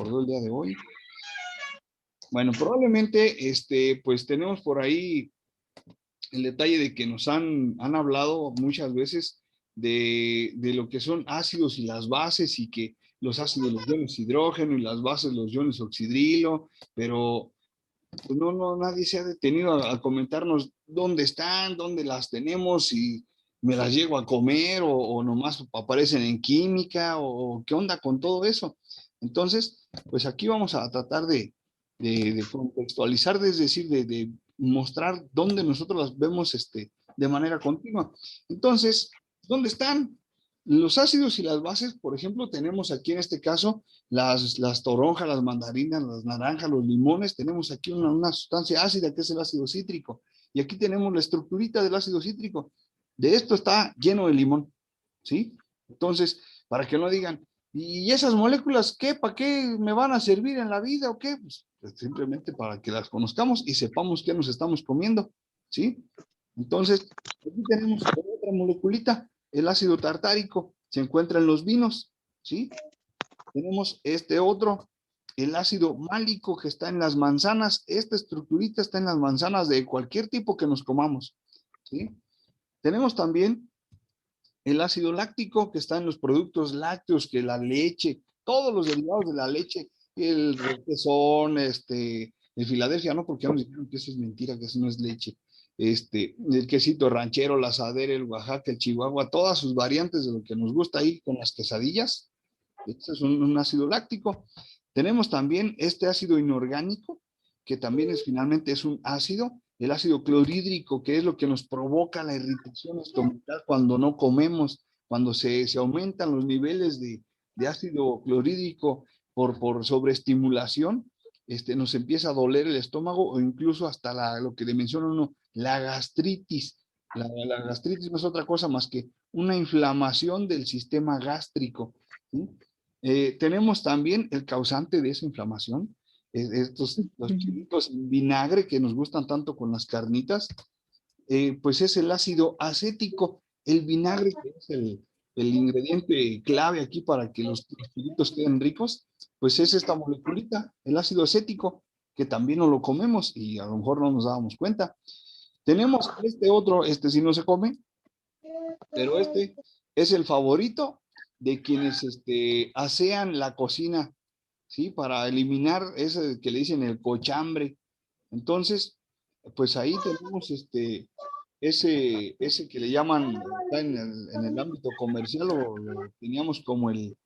acordó el día de hoy. Bueno, probablemente, pues tenemos por ahí el detalle de que nos han hablado muchas veces de lo que son ácidos y las bases, y que los ácidos los iones hidrógeno y las bases los iones oxidrilo, pero pues no, nadie se ha detenido a comentarnos dónde están, dónde las tenemos, si me las llego a comer o nomás aparecen en química, o qué onda con todo eso. Entonces, pues aquí vamos a tratar de contextualizar, es decir, de mostrar dónde nosotros las vemos de manera continua. Entonces, ¿dónde están? Los ácidos y las bases, por ejemplo, tenemos aquí en este caso las toronjas, las mandarinas, las naranjas, los limones. Tenemos aquí una sustancia ácida que es el ácido cítrico. Y aquí tenemos la estructurita del ácido cítrico. De esto está lleno de limón, ¿sí? Entonces, para que no digan, ¿y esas moléculas qué? ¿Para qué me van a servir en la vida o qué? Pues simplemente para que las conozcamos y sepamos qué nos estamos comiendo, ¿sí? Entonces, aquí tenemos otra moleculita, el ácido tartárico, se encuentra en los vinos, ¿sí? Tenemos este otro, el ácido málico, que está en las manzanas. Esta estructurita está en las manzanas de cualquier tipo que nos comamos, ¿sí? Tenemos también el ácido láctico, que está en los productos lácteos, que la leche, todos los derivados de la leche, el requesón, el Filadelfia, no, porque ya nos dijeron que eso es mentira, que eso no es leche. El quesito ranchero, la asadera, el Oaxaca, el Chihuahua, todas sus variantes de lo que nos gusta ahí con las quesadillas. Este es un ácido láctico. Tenemos también este ácido inorgánico, que también finalmente es un ácido, el ácido clorhídrico, que es lo que nos provoca la irritación estomacal cuando no comemos, cuando se aumentan los niveles de ácido clorhídrico por sobreestimulación. Nos empieza a doler el estómago, o incluso hasta lo que le menciona uno, la gastritis. La gastritis no es otra cosa más que una inflamación del sistema gástrico, ¿sí? Tenemos también el causante de esa inflamación, los chilitos en vinagre que nos gustan tanto con las carnitas, pues es el ácido acético. El vinagre, que es el ingrediente clave aquí para que los chilitos queden ricos, pues es esta moleculita, el ácido acético, que también no lo comemos y a lo mejor no nos dábamos cuenta. Tenemos este otro, sí no se come, pero este es el favorito de quienes asean la cocina, ¿sí? Para eliminar ese que le dicen el cochambre. Entonces, pues ahí tenemos ese que le llaman, está en el ámbito comercial, lo teníamos como el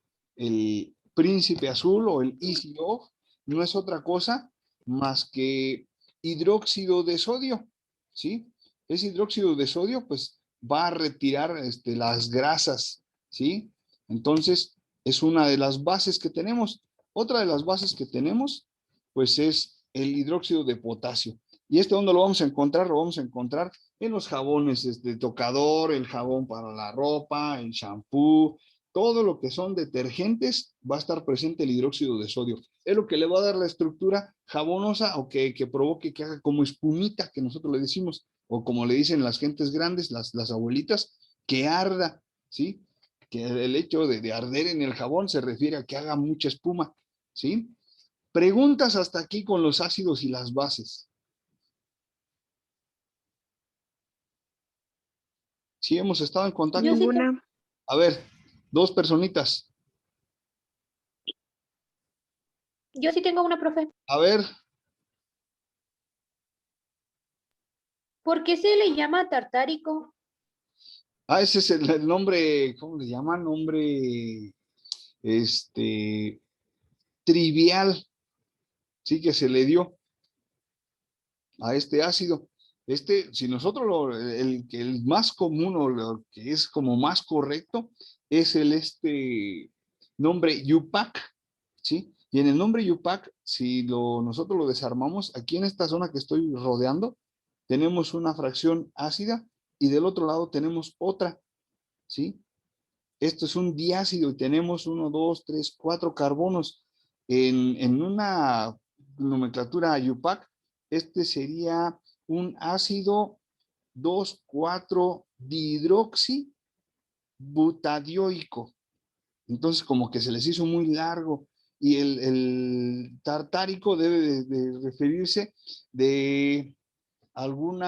príncipe azul o el Easy Off. No es otra cosa más que hidróxido de sodio, ¿sí? Ese hidróxido de sodio, pues va a retirar las grasas, ¿sí? Entonces, es una de las bases que tenemos. Otra de las bases que tenemos, pues es el hidróxido de potasio. ¿Y dónde lo vamos a encontrar? Lo vamos a encontrar en los jabones de tocador, el jabón para la ropa, el shampoo, todo lo que son detergentes, va a estar presente el hidróxido de sodio. Es lo que le va a dar la estructura jabonosa, o que provoque que haga como espumita, que nosotros le decimos, o como le dicen las gentes grandes, las abuelitas, que arda, ¿sí? Que el hecho de arder en el jabón se refiere a que haga mucha espuma, ¿sí? Preguntas hasta aquí con los ácidos y las bases. ¿Sí hemos estado en contacto? Ninguna. A ver, dos personitas. Yo sí tengo una, profe. A ver. ¿Por qué se le llama tartárico? Ese es el nombre, ¿cómo le llaman? Nombre, trivial, sí, que se le dio a este ácido. Si nosotros el más común, o lo que es como más correcto, es el nombre Yupac, ¿sí? Y en el nombre Yupac, si nosotros lo desarmamos, aquí en esta zona que estoy rodeando, tenemos una fracción ácida y del otro lado tenemos otra, ¿sí? Esto es un diácido y tenemos 1, 2, 3, 4 carbonos. En una nomenclatura Yupac, sería un ácido 2,4 dihidroxibutadioico. Entonces, como que se les hizo muy largo. Y tartárico debe de referirse de algún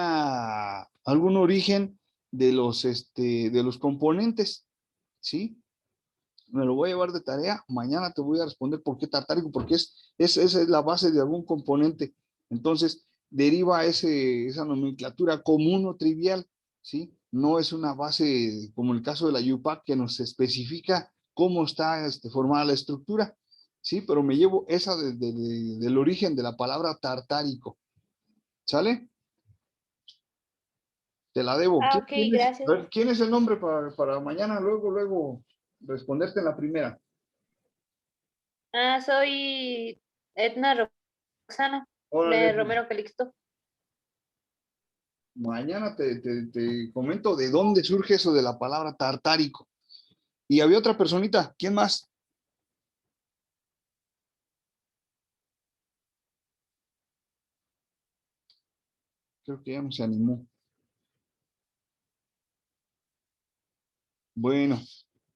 origen de los componentes, ¿sí? Me lo voy a llevar de tarea. Mañana te voy a responder por qué tartárico, porque esa es la base de algún componente. Entonces, deriva esa nomenclatura común o trivial, ¿sí? No es una base como el caso de la UPAC que nos especifica cómo está formada la estructura, ¿sí? Pero me llevo esa del origen de la palabra tartárico, ¿sale? Te la debo. Ah, ok, A gracias. ver, ¿quién es el nombre para mañana? Luego responderte en la primera. Ah, soy Edna Roxana de Órale, Romero Calixto. mañana te comento de dónde surge eso de la palabra tartárico. Y había otra personita, ¿quién más? Creo que ya no se animó. Bueno,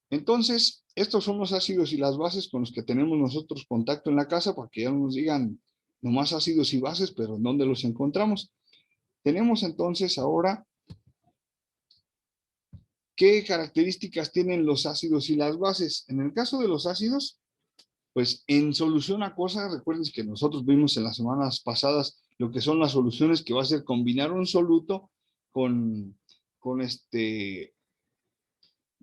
entonces, estos son los ácidos y las bases con los que tenemos nosotros contacto en la casa, para que ya no nos digan nomás ácidos y bases, pero ¿en dónde los encontramos? Tenemos entonces ahora, ¿qué características tienen los ácidos y las bases? En el caso de los ácidos, pues en solución acuosa, recuerden que nosotros vimos en las semanas pasadas lo que son las soluciones que va a ser combinar un soluto con, con,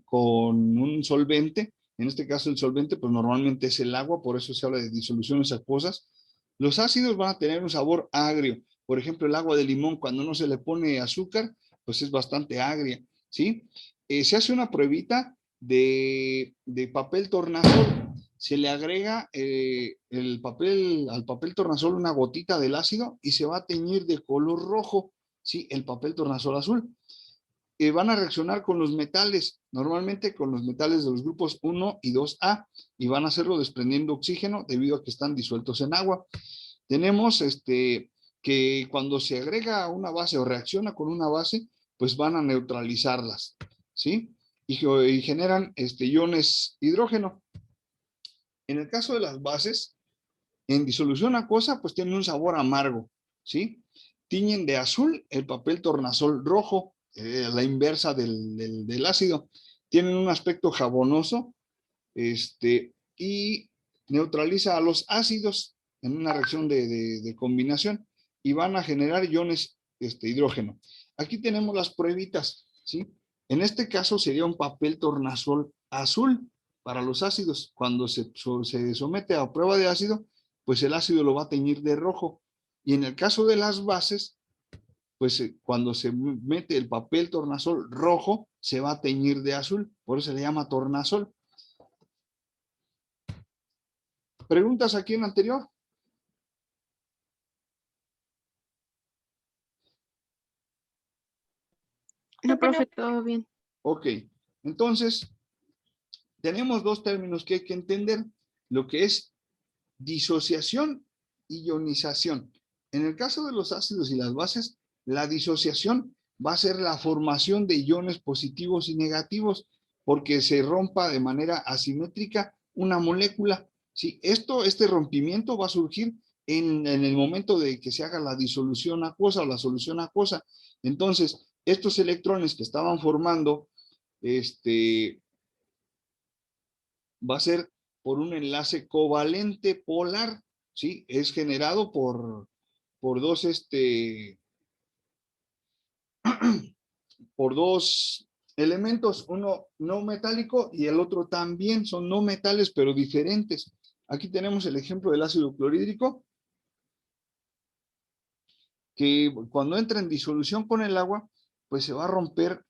con un solvente. En este caso el solvente pues normalmente es el agua, por eso se habla de disoluciones acuosas. Los ácidos van a tener un sabor agrio. Por ejemplo, el agua de limón, cuando no se le pone azúcar, pues es bastante agria, ¿sí? Se hace una pruebita de papel tornasol. Se le agrega al papel tornasol una gotita del ácido y se va a teñir de color rojo, ¿sí? El papel tornasol azul. Van a reaccionar con los metales, normalmente con los metales de los grupos 1 y 2A, y van a hacerlo desprendiendo oxígeno debido a que están disueltos en agua. Tenemos que cuando se agrega una base o reacciona con una base, pues van a neutralizarlas, ¿sí? Y generan iones hidrógeno. En el caso de las bases, en disolución acuosa, pues tienen un sabor amargo, ¿sí? Tiñen de azul el papel tornasol rojo, la inversa del ácido. Tienen un aspecto jabonoso, y neutraliza a los ácidos en una reacción de combinación y van a generar iones hidrógeno. Aquí tenemos las pruebitas, ¿sí? En este caso sería un papel tornasol azul para los ácidos. Cuando se somete a prueba de ácido, pues el ácido lo va a teñir de rojo. Y en el caso de las bases, pues cuando se mete el papel tornasol rojo, se va a teñir de azul. Por eso se le llama tornasol. ¿Preguntas aquí en anterior? No, profe, todo bien. Ok, entonces tenemos dos términos que hay que entender, lo que es disociación y ionización. En el caso de los ácidos y las bases, la disociación va a ser la formación de iones positivos y negativos porque se rompa de manera asimétrica una molécula. ¿Sí? Este rompimiento va a surgir en el momento de que se haga la disolución acuosa o la solución acuosa. Entonces, estos electrones que estaban formando, va a ser por un enlace covalente polar, ¿sí? Es generado por dos, por dos elementos, uno no metálico y el otro también, son no metales pero diferentes. Aquí tenemos el ejemplo del ácido clorhídrico, que cuando entra en disolución con el agua, pues se va a romper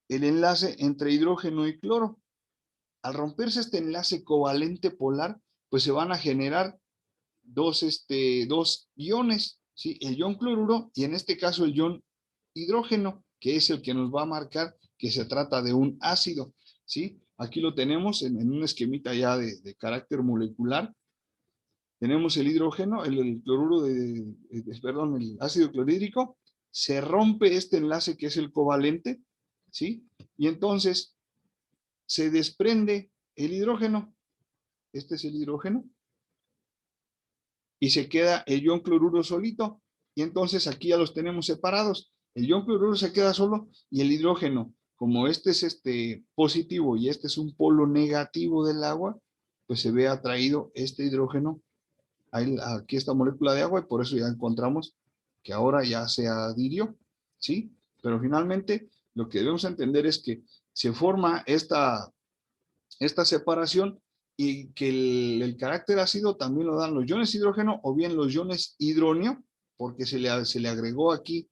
el enlace entre hidrógeno y cloro. Al romperse este enlace covalente polar, pues se van a generar dos iones, ¿sí? El ion cloruro y en este caso el ion hidrógeno, que es el que nos va a marcar que se trata de un ácido, ¿sí? Aquí lo tenemos en un esquemita ya de carácter molecular. Tenemos el hidrógeno, el cloruro perdón, el ácido clorhídrico, se rompe este enlace que es el covalente, ¿sí? Y entonces se desprende el hidrógeno. Este es el hidrógeno. y se queda el ion cloruro solito. Y entonces aquí ya los tenemos separados. El ion cloruro se queda solo y el hidrógeno, como este es positivo y este es un polo negativo del agua, pues se ve atraído este hidrógeno aquí esta molécula de agua y por eso ya encontramos que ahora ya se adhirió, ¿sí? Pero finalmente lo que debemos entender es que se forma esta separación y que el carácter ácido también lo dan los iones hidrógeno o bien los iones hidronio, porque se le agregó aquí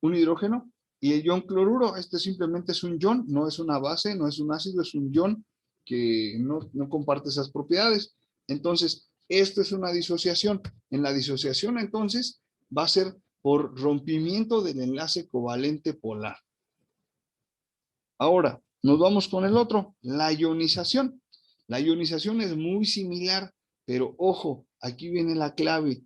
un hidrógeno, y el ion cloruro, simplemente es un ion, no es una base, no es un ácido, es un ion que no comparte esas propiedades. Entonces, esto es una disociación. En la disociación, entonces, va a ser por rompimiento del enlace covalente polar. Ahora, nos vamos con el otro, la ionización. La ionización es muy similar, pero ojo, aquí viene la clave.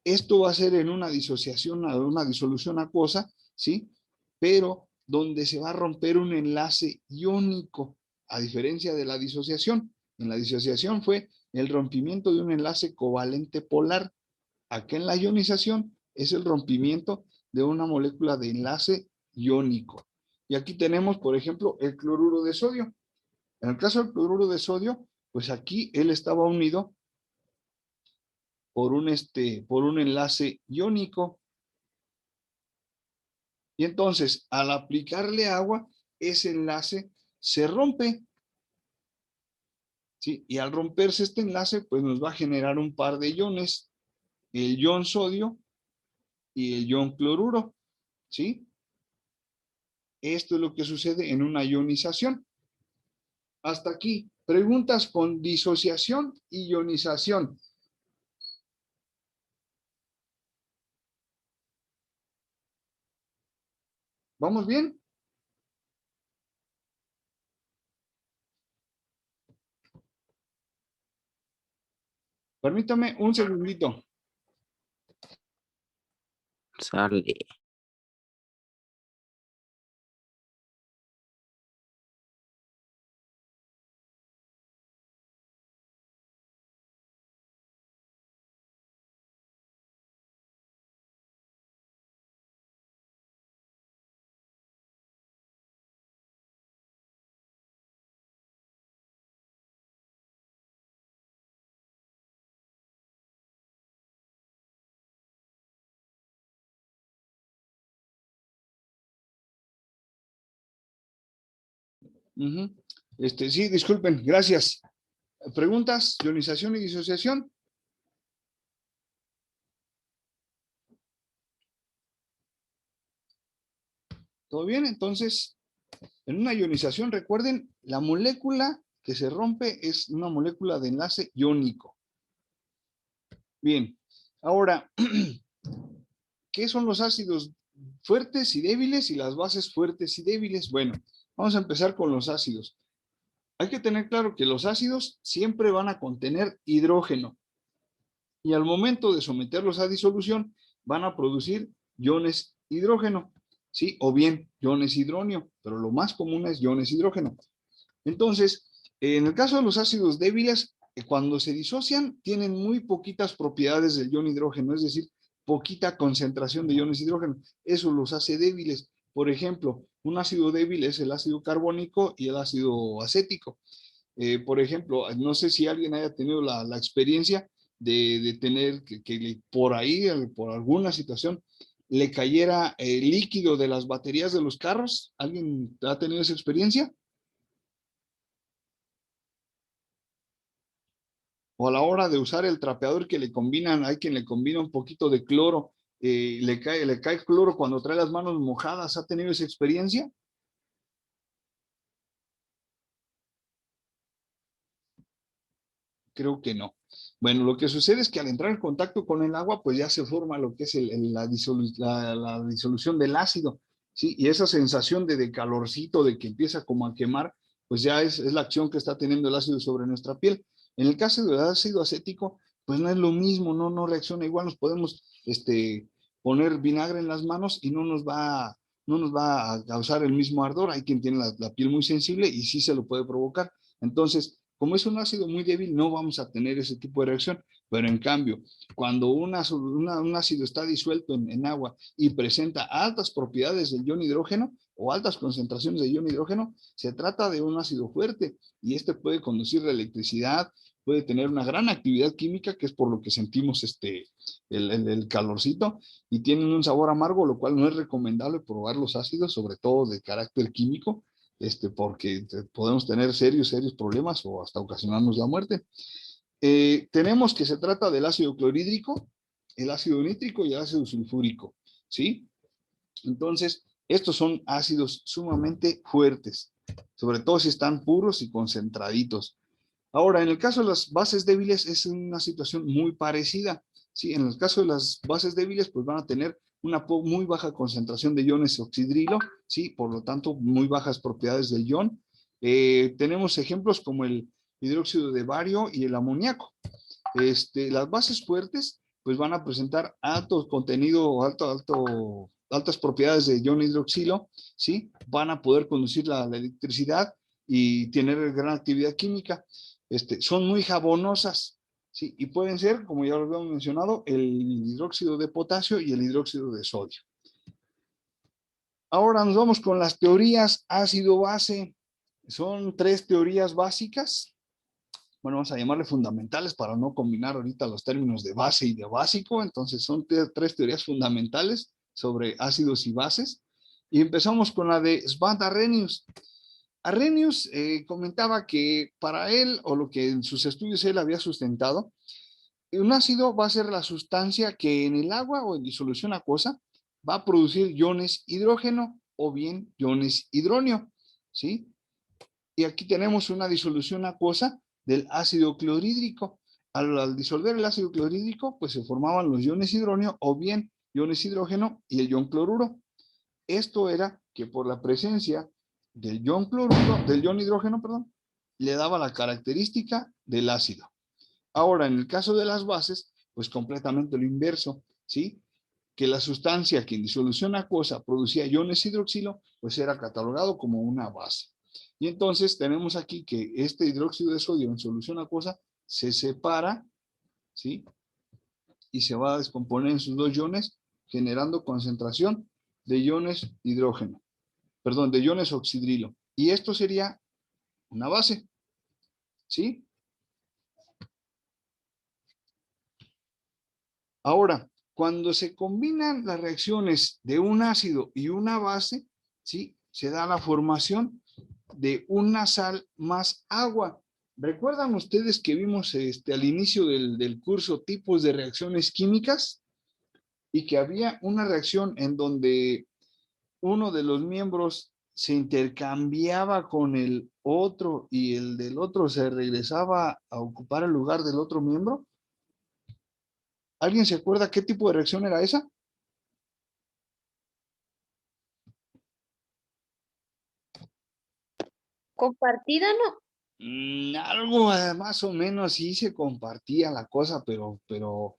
Esto va a ser en una disociación, una disolución acuosa, ¿sí? Pero donde se va a romper un enlace iónico, a diferencia de la disociación. En la disociación fue el rompimiento de un enlace covalente polar. Acá en la ionización es el rompimiento de una molécula de enlace iónico. Y aquí tenemos, por ejemplo, el cloruro de sodio. En el caso del cloruro de sodio, pues aquí él estaba unido por un enlace iónico. Y entonces, al aplicarle agua, ese enlace se rompe. ¿Sí? Y al romperse este enlace, pues nos va a generar un par de iones, el ion sodio y el ion cloruro. ¿Sí? Esto es lo que sucede en una ionización. Hasta aquí, preguntas con disociación y ionización. ¿Vamos bien? Permítame un segundito. Sale. Sí, disculpen, gracias. ¿Preguntas? ¿Ionización y disociación? ¿Todo bien? Entonces, en una ionización, recuerden, la molécula que se rompe es una molécula de enlace iónico. Bien, ahora, ¿qué son los ácidos fuertes y débiles y las bases fuertes y débiles? Bueno, vamos a empezar con los ácidos. Hay que tener claro que los ácidos siempre van a contener hidrógeno y al momento de someterlos a disolución van a producir iones hidrógeno, ¿sí? O bien iones hidronio, pero lo más común es iones hidrógeno. Entonces, en el caso de los ácidos débiles, cuando se disocian, tienen muy poquitas propiedades del ion hidrógeno, es decir, poquita concentración de iones hidrógeno. Eso los hace débiles. Por ejemplo, un ácido débil es el ácido carbónico y el ácido acético. Por ejemplo, no sé si alguien haya tenido la experiencia de tener que por ahí, por alguna situación, le cayera líquido de las baterías de los carros. ¿Alguien ha tenido esa experiencia? O a la hora de usar el trapeador que le combinan, hay quien le combina un poquito de cloro, le cae cloro cuando trae las manos mojadas. ¿Ha tenido esa experiencia? Creo que no. Bueno, lo que sucede es que al entrar en contacto con el agua, pues ya se forma lo que es la disolución del ácido, ¿sí? Y esa sensación de calorcito, de que empieza como a quemar, pues ya es la acción que está teniendo el ácido sobre nuestra piel. En el caso del ácido acético, pues no es lo mismo, no reacciona igual. Nos podemos poner vinagre en las manos y no nos va a causar el mismo ardor. Hay quien tiene la piel muy sensible y sí se lo puede provocar. Entonces, como es un ácido muy débil, no vamos a tener ese tipo de reacción, Pero en cambio, cuando un ácido está disuelto en agua y presenta altas propiedades del ion hidrógeno o altas concentraciones de ion hidrógeno, se trata de un ácido fuerte y este puede conducir la electricidad, puede tener una gran actividad química, que es por lo que sentimos el calorcito, y tienen un sabor amargo, lo cual no es recomendable probar los ácidos, sobre todo de carácter químico, porque podemos tener serios problemas o hasta ocasionarnos la muerte. Tenemos que se trata del ácido clorhídrico, el ácido nítrico y el ácido sulfúrico, ¿sí? Entonces, estos son ácidos sumamente fuertes, sobre todo si están puros y concentraditos. Ahora, en el caso de las bases débiles es una situación muy parecida, ¿sí? En el caso de las bases débiles, pues van a tener una muy baja concentración de iones oxidrilo, ¿sí? Por lo tanto, muy bajas propiedades del ion. Tenemos ejemplos como el hidróxido de bario y el amoníaco. Las bases fuertes pues van a presentar alto contenido, altas propiedades de ion hidroxilo, ¿sí? Van a poder conducir la electricidad y tener gran actividad química. Son muy jabonosas, ¿sí? Y pueden ser, como ya lo habíamos mencionado, el hidróxido de potasio y el hidróxido de sodio. Ahora nos vamos con las teorías ácido-base. Son 3 teorías básicas. Bueno, vamos a llamarle fundamentales para no combinar ahorita los términos de base y de básico. Entonces son 3 teorías fundamentales sobre ácidos y bases. Y empezamos con la de Svante Arrhenius. Arrhenius comentaba que para él, o lo que en sus estudios él había sustentado, un ácido va a ser la sustancia que en el agua o en disolución acuosa va a producir iones hidrógeno o bien iones hidronio, ¿sí? Y aquí tenemos una disolución acuosa del ácido clorhídrico. Al disolver el ácido clorhídrico, pues se formaban los iones hidronio o bien iones hidrógeno y el ion cloruro. Esto era que por la presencia del ion cloruro, del ion hidrógeno, perdón, le daba la característica del ácido. Ahora, en el caso de las bases, pues completamente lo inverso, ¿sí? Que la sustancia que en disolución acuosa producía iones hidroxilo, pues era catalogado como una base. Y entonces tenemos aquí que este hidróxido de sodio en solución acuosa se separa, ¿sí? Y se va a descomponer en sus 2 iones, generando concentración de iones hidrógeno, perdón, de iones oxidrilo. Y esto sería una base, ¿sí? Ahora, cuando se combinan las reacciones de un ácido y una base, ¿sí? Se da la formación de una sal más agua. ¿Recuerdan ustedes que vimos al inicio del curso tipos de reacciones químicas? Y que había una reacción en donde uno de los miembros se intercambiaba con el otro y el del otro se regresaba a ocupar el lugar del otro miembro. ¿Alguien se acuerda qué tipo de reacción era esa? Compartida, ¿no? Algo más o menos sí se compartía la cosa, pero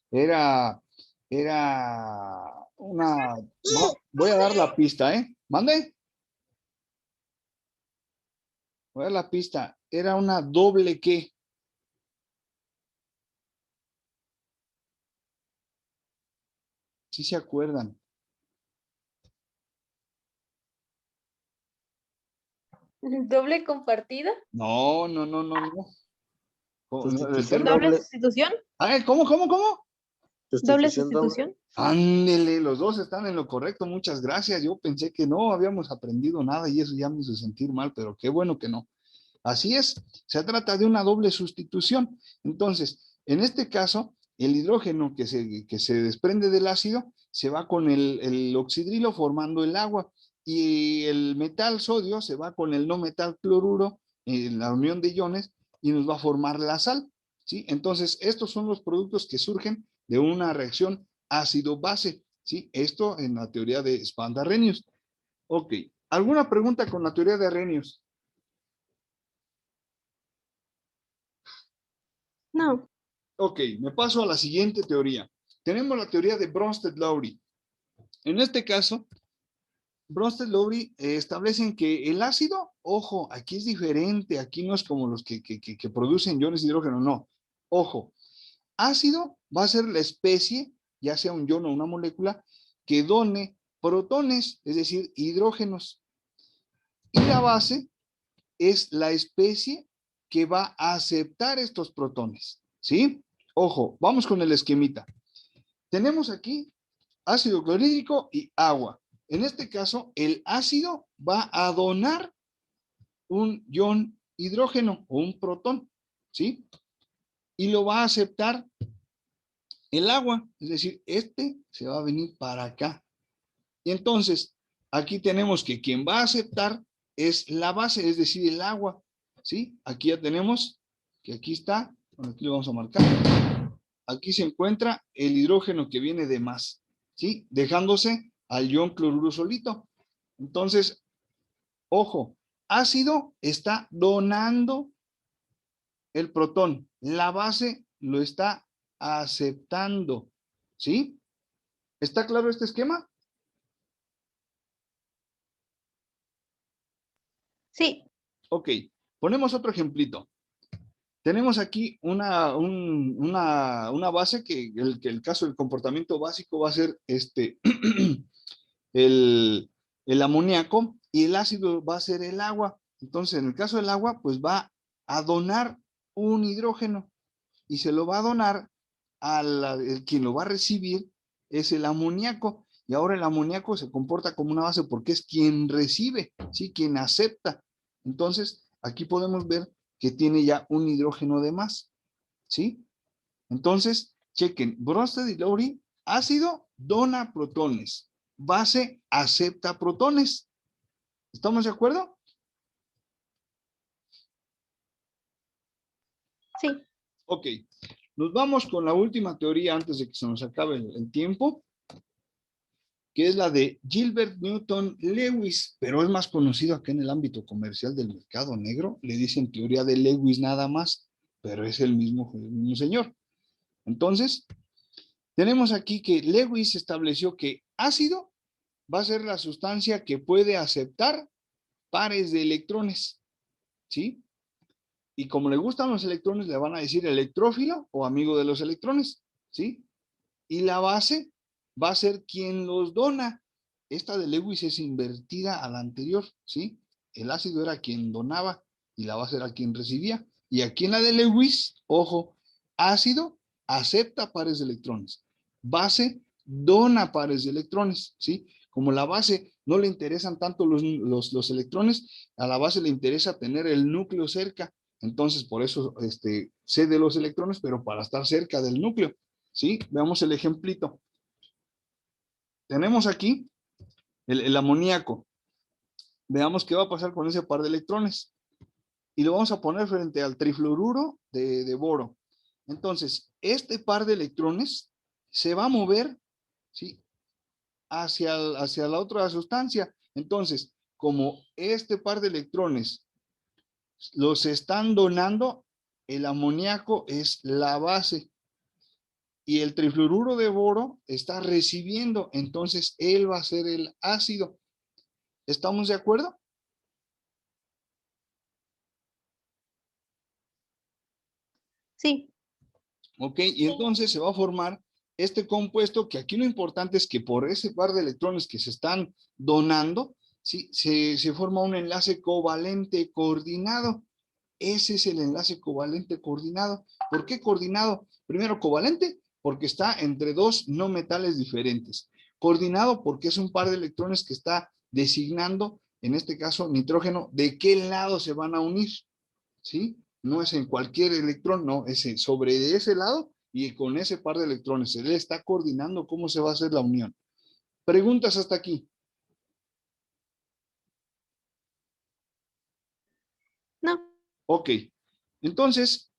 era, era una... Voy a dar la pista, ¿eh? ¿Mande? Voy a dar la pista. Era una doble qué. Sí se acuerdan. ¿Doble compartida? No, no, no, no, no. Sustitución ¿Doble doble. sustitución? Ay, ¿cómo? ¿Doble Sustitución doble. sustitución? Ándele, los dos están en lo correcto, muchas gracias. Yo pensé que no habíamos aprendido nada y eso ya me hizo sentir mal, pero qué bueno que no. Así es, se trata de una doble sustitución. Entonces, en este caso, el hidrógeno que se desprende del ácido se va con el oxidrilo formando el agua y el metal sodio se va con el no metal cloruro en la unión de iones y nos va a formar la sal, ¿sí? Entonces, estos son los productos que surgen de una reacción ácido-base, ¿sí? Esto en la teoría de Svante Arrhenius. Ok, ¿alguna pregunta con la teoría de Arrhenius? No. Ok, me paso a la siguiente teoría. Tenemos la teoría de Bronsted-Lowry. En este caso, Bronsted-Lowry establecen que el ácido, ojo, aquí es diferente, aquí no es como los que producen iones de hidrógeno, no. Ojo, ácido va a ser la especie, ya sea un ion o una molécula, que done protones, es decir, hidrógenos. Y la base es la especie que va a aceptar estos protones, ¿sí? Ojo, vamos con el esquemita. Tenemos aquí ácido clorhídrico y agua. En este caso, el ácido va a donar un ion hidrógeno o un protón, ¿sí? Y lo va a aceptar el agua, es decir, este se va a venir para acá. Y entonces, aquí tenemos que quien va a aceptar es la base, es decir, el agua, ¿sí? Aquí ya tenemos que aquí está, bueno, aquí lo vamos a marcar. Aquí se encuentra el hidrógeno que viene de más, ¿sí? Dejándose al ion cloruro solito. Entonces, ojo, ácido está donando el protón. La base lo está aceptando, ¿sí? ¿Está claro este esquema? Sí. Ok, ponemos otro ejemplito. Tenemos aquí una base que el caso del comportamiento básico va a ser el amoníaco y el ácido va a ser el agua. Entonces, en el caso del agua, pues va a donar un hidrógeno y se lo va a donar quien lo va a recibir es el amoníaco. Y ahora el amoníaco se comporta como una base porque es quien recibe, ¿sí? Quien acepta. Entonces, aquí podemos ver que tiene ya un hidrógeno de más, ¿sí? Entonces, chequen, Bronsted y Lowry, ácido dona protones, base acepta protones. ¿Estamos de acuerdo? Sí. Ok, nos vamos con la última teoría antes de que se nos acabe el tiempo, que es la de Gilbert Newton Lewis, pero es más conocido acá en el ámbito comercial del mercado negro. Le dicen teoría de Lewis nada más, pero es el mismo señor. Entonces, tenemos aquí que Lewis estableció que ácido va a ser la sustancia que puede aceptar pares de electrones, ¿sí? Y como le gustan los electrones, le van a decir electrófilo o amigo de los electrones, ¿sí? Y la base va a ser quien los dona. Esta de Lewis es invertida a la anterior, ¿sí? El ácido era quien donaba y la base era quien recibía. Y aquí en la de Lewis, ojo, ácido acepta pares de electrones. Base dona pares de electrones, ¿sí? Como la base no le interesan tanto los electrones, a la base le interesa tener el núcleo cerca. Entonces, por eso cede los electrones, pero para estar cerca del núcleo. ¿Sí? Veamos el ejemplito. Tenemos aquí el amoníaco. Veamos qué va a pasar con ese par de electrones. Y lo vamos a poner frente al trifluoruro de boro. Entonces, este par de electrones se va a mover, ¿sí? hacia la otra sustancia. Entonces, como este par de electrones los están donando, el amoníaco es la base. Y el trifluoruro de boro está recibiendo, entonces él va a ser el ácido. ¿Estamos de acuerdo? Sí. Ok, y entonces se va a formar este compuesto que aquí lo importante es que por ese par de electrones que se están donando, ¿sí? se forma un enlace covalente coordinado. Ese es el enlace covalente coordinado. ¿Por qué coordinado? Primero, covalente, porque está entre dos no metales diferentes. Coordinado, porque es un par de electrones que está designando, en este caso, nitrógeno, de qué lado se van a unir. ¿Sí? No es en cualquier electrón, no, es sobre ese lado y con ese par de electrones. Él está coordinando cómo se va a hacer la unión. ¿Preguntas hasta aquí? No. Ok. Entonces,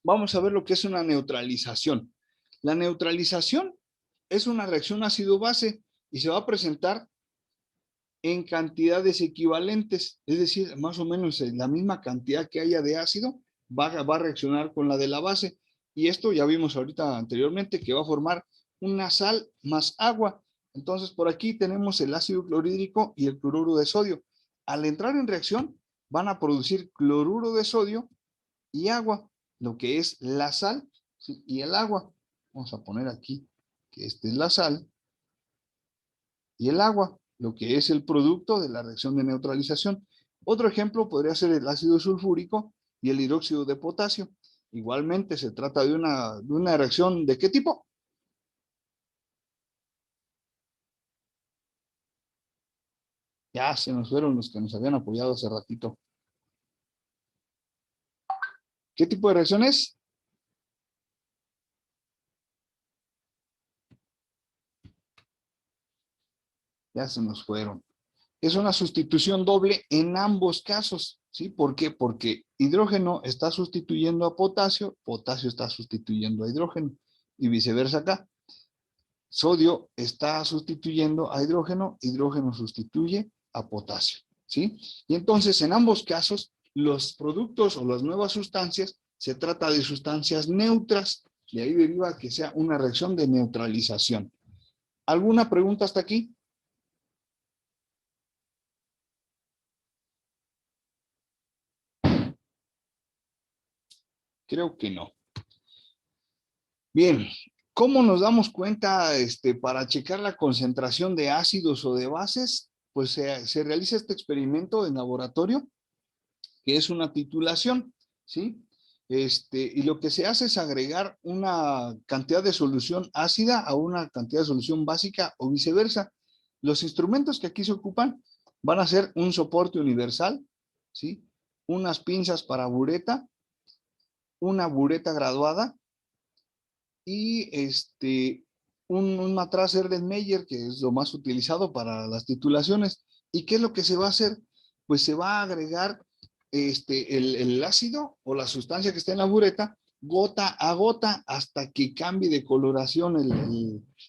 vamos a ver lo que es una neutralización. La neutralización es una reacción ácido-base y se va a presentar en cantidades equivalentes, es decir, más o menos la misma cantidad que haya de ácido va a reaccionar con la de la base. Y esto ya vimos ahorita anteriormente que va a formar una sal más agua. Entonces, por aquí tenemos el ácido clorhídrico y el cloruro de sodio. Al entrar en reacción, van a producir cloruro de sodio y agua, lo que es la sal, ¿sí? Y el agua. Vamos a poner aquí que esta es la sal. Y el agua, lo que es el producto de la reacción de neutralización. Otro ejemplo podría ser el ácido sulfúrico y el hidróxido de potasio. Igualmente se trata de una reacción ¿de qué tipo? Ya se nos fueron los que nos habían apoyado hace ratito. ¿Qué tipo de reacción es? Ya se nos fueron. Es una sustitución doble en ambos casos, ¿sí? ¿Por qué? Porque hidrógeno está sustituyendo a potasio, potasio está sustituyendo a hidrógeno y viceversa acá. Sodio está sustituyendo a hidrógeno, hidrógeno sustituye a potasio, ¿sí? Y entonces en ambos casos los productos o las nuevas sustancias se trata de sustancias neutras, y ahí deriva que sea una reacción de neutralización. ¿Alguna pregunta hasta aquí? Creo que no. Bien, ¿cómo nos damos cuenta para checar la concentración de ácidos o de bases? Pues se realiza este experimento en laboratorio, que es una titulación, ¿sí? Y lo que se hace es agregar una cantidad de solución ácida a una cantidad de solución básica o viceversa. Los instrumentos que aquí se ocupan van a ser un soporte universal, ¿sí? Unas pinzas para bureta, una bureta graduada, y un matraz Erlenmeyer, que es lo más utilizado para las titulaciones. ¿Y qué es lo que se va a hacer? Pues se va a agregar el ácido o la sustancia que está en la bureta gota a gota hasta que cambie de coloración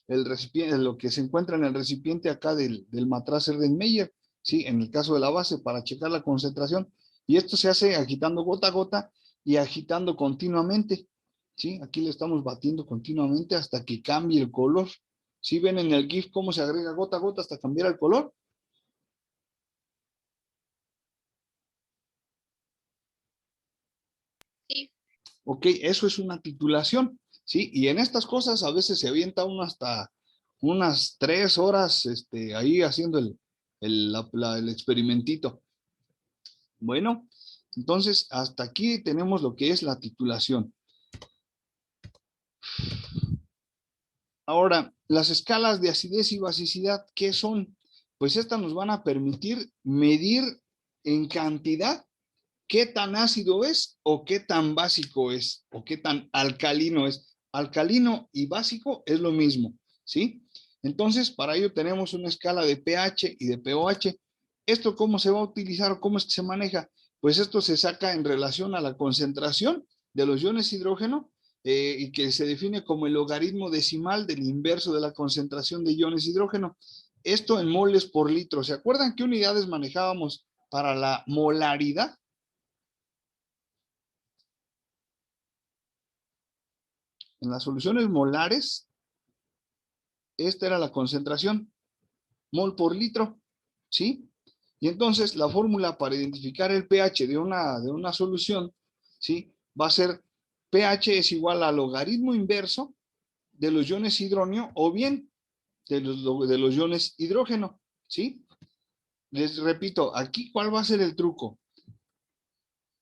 el recipiente, lo que se encuentra en el recipiente acá del matraz Erlenmeyer, ¿sí? En el caso de la base, para checar la concentración. Y esto se hace agitando gota a gota y agitando continuamente. ¿Sí? Aquí le estamos batiendo continuamente hasta que cambie el color. ¿Sí ven en el GIF cómo se agrega gota a gota hasta cambiar el color? Sí. Ok, eso es una titulación, ¿sí? Y en estas cosas a veces se avienta uno hasta unas 3 horas ahí haciendo el experimentito. Bueno, entonces hasta aquí tenemos lo que es la titulación. Ahora, las escalas de acidez y basicidad, ¿qué son? Pues estas nos van a permitir medir en cantidad qué tan ácido es o qué tan básico es o qué tan alcalino es. Alcalino y básico es lo mismo, ¿sí? Entonces, para ello tenemos una escala de pH y de pOH. ¿Esto cómo se va a utilizar o cómo es que se maneja? Pues esto se saca en relación a la concentración de los iones hidrógeno y que se define como el logaritmo decimal del inverso de la concentración de iones hidrógeno. Esto en moles por litro. ¿Se acuerdan qué unidades manejábamos para la molaridad? En las soluciones molares, esta era la concentración, mol por litro, ¿sí? Y entonces la fórmula para identificar el pH de una solución, ¿sí? Va a ser pH es igual al logaritmo inverso de los iones hidrógeno o bien de los iones hidrógeno, ¿sí? Les repito, aquí ¿cuál va a ser el truco?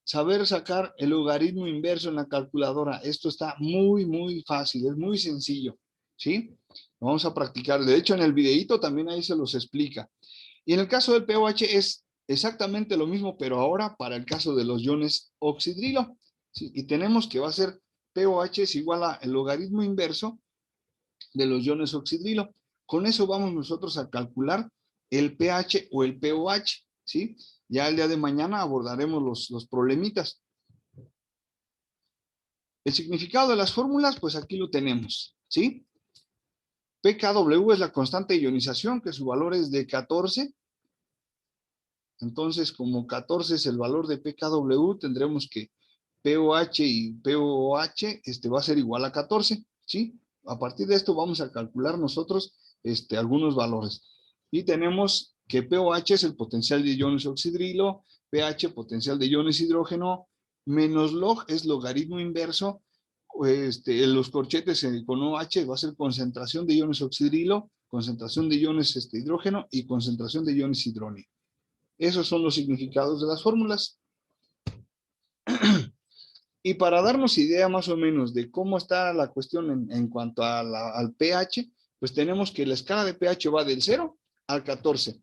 Saber sacar el logaritmo inverso en la calculadora. Esto está muy, muy fácil, es muy sencillo, ¿sí? Vamos a practicar. De hecho, en el videíto también ahí se los explica. Y en el caso del pOH es exactamente lo mismo, pero ahora para el caso de los iones oxidrilo, ¿sí? Y tenemos que va a ser pOH es igual al logaritmo inverso de los iones oxidrilo. Con eso vamos nosotros a calcular el pH o el pOH, ¿sí? Ya el día de mañana abordaremos los problemitas. El significado de las fórmulas, pues aquí lo tenemos, ¿sí? pKW es la constante de ionización, que su valor es de 14. Entonces, como 14 es el valor de pKW, tendremos que pOH y pOH va a ser igual a 14, ¿sí? A partir de esto vamos a calcular nosotros algunos valores. Y tenemos que pOH es el potencial de iones oxidrilo, pH potencial de iones hidrógeno, menos log es logaritmo inverso los corchetes con OH va a ser concentración de iones oxidrilo, concentración de iones hidrógeno y concentración de iones hidróneo. Esos son los significados de las fórmulas. Y para darnos idea más o menos de cómo está la cuestión en cuanto a al pH, pues tenemos que la escala de pH va del 0 al 14.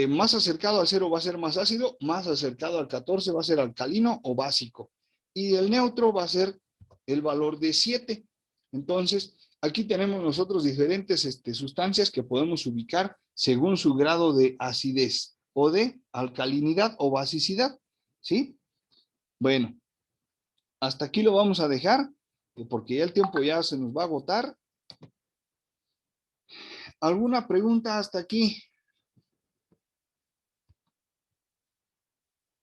Más acercado al 0 va a ser más ácido, más acercado al 14 va a ser alcalino o básico. Y el neutro va a ser el valor de 7. Entonces, aquí tenemos nosotros diferentes sustancias que podemos ubicar según su grado de acidez o de alcalinidad o basicidad. ¿Sí? Bueno, hasta aquí lo vamos a dejar, porque ya el tiempo ya se nos va a agotar. ¿Alguna pregunta hasta aquí?